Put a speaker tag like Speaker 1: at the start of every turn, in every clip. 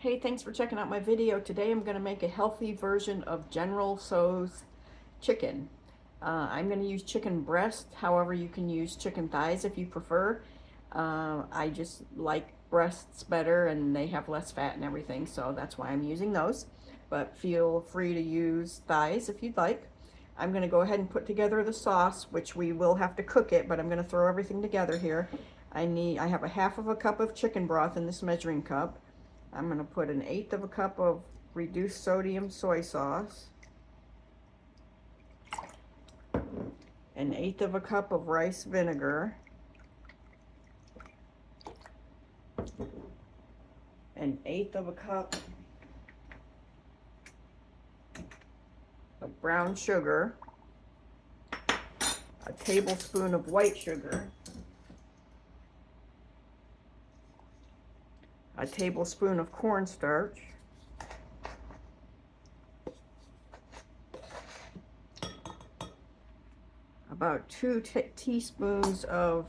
Speaker 1: Hey, thanks for checking out my video. Today I'm going to make a healthy version of General Tso's chicken. I'm going to use chicken breast. However, you can use chicken thighs if you prefer. I just like breasts better and they have less fat and everything, so that's why I'm using those. But feel free to use thighs if you'd like. I'm going to go ahead and put together the sauce, which we will have to cook it, but I'm going to throw everything together here. I have a half of a cup of chicken broth in this measuring cup. I'm going to put an eighth of a cup of reduced sodium soy sauce, an eighth of a cup of rice vinegar, an eighth of a cup of brown sugar, a tablespoon of white sugar, a tablespoon of cornstarch, about 2 teaspoons of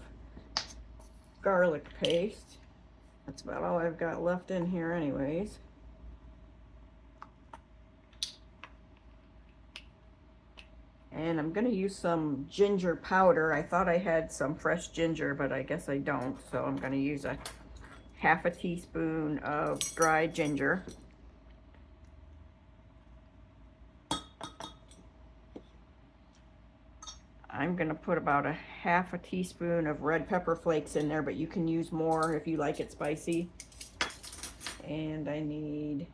Speaker 1: garlic paste. That's about all I've got left in here anyways. And I'm going to use some ginger powder. I thought I had some fresh ginger, but I guess I don't. So I'm going to use a half a teaspoon of dried ginger. I'm going to put about a half a teaspoon of red pepper flakes in there, but you can use more if you like it spicy. And I need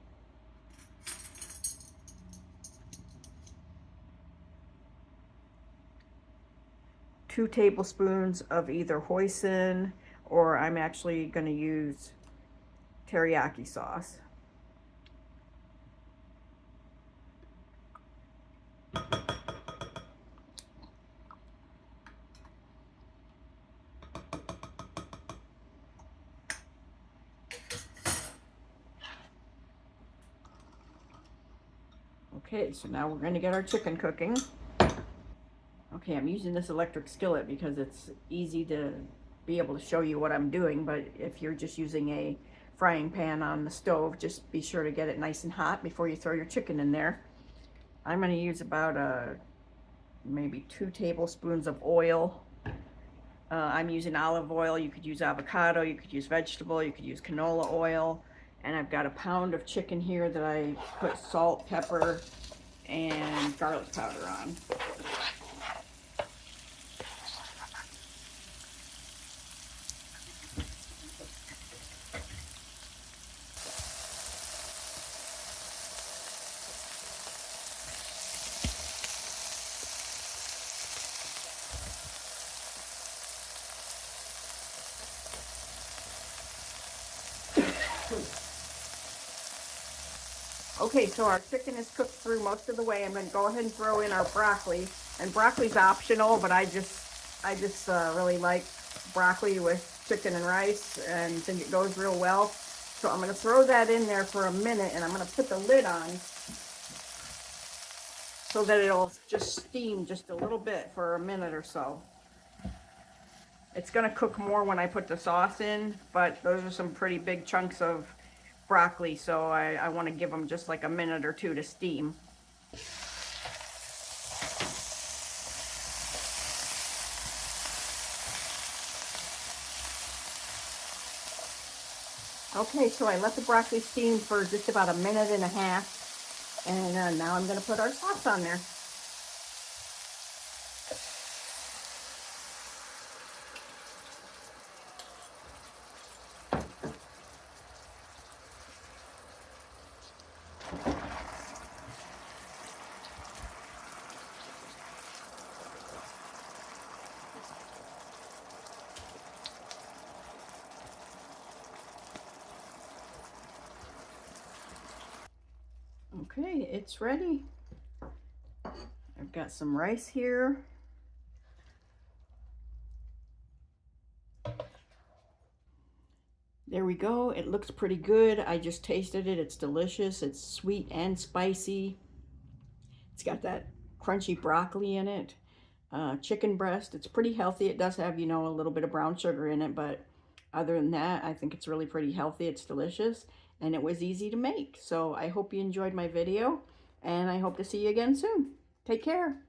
Speaker 1: two tablespoons of either hoisin, or I'm actually going to use teriyaki sauce. Okay, so now we're going to get our chicken cooking. Okay, I'm using this electric skillet because it's easy to be able to show you what I'm doing, but if you're just using a frying pan on the stove, just be sure to get it nice and hot before you throw your chicken in there. I'm going to use about maybe 2 tablespoons of oil. I'm using olive oil. You could use avocado, you could use vegetable, you could use canola oil. And I've got a pound of chicken here that I put salt, pepper, and garlic powder on. Okay, so our chicken is cooked through most of the way. I'm going to go ahead and throw in our broccoli. And broccoli's optional, but I just really like broccoli with chicken and rice and think it goes real well. So I'm going to throw that in there for a minute, and I'm going to put the lid on so that it'll just steam just a little bit for a minute or so. It's going to cook more when I put the sauce in, but those are some pretty big chunks of broccoli, so I want to give them just like a minute or two to steam. Okay, so I let the broccoli steam for just about a minute and a half, and now I'm going to put our sauce on there. Okay, it's ready. I've got some rice here. There we go. It looks pretty good. I just tasted it. It's delicious. It's sweet and spicy. It's got that crunchy broccoli in it. Chicken breast. It's pretty healthy. It does have, you know, a little bit of brown sugar in it, but other than that, I think it's really pretty healthy. It's delicious. and it was easy to make. So I hope you enjoyed my video, and I hope to see you again soon. Take care.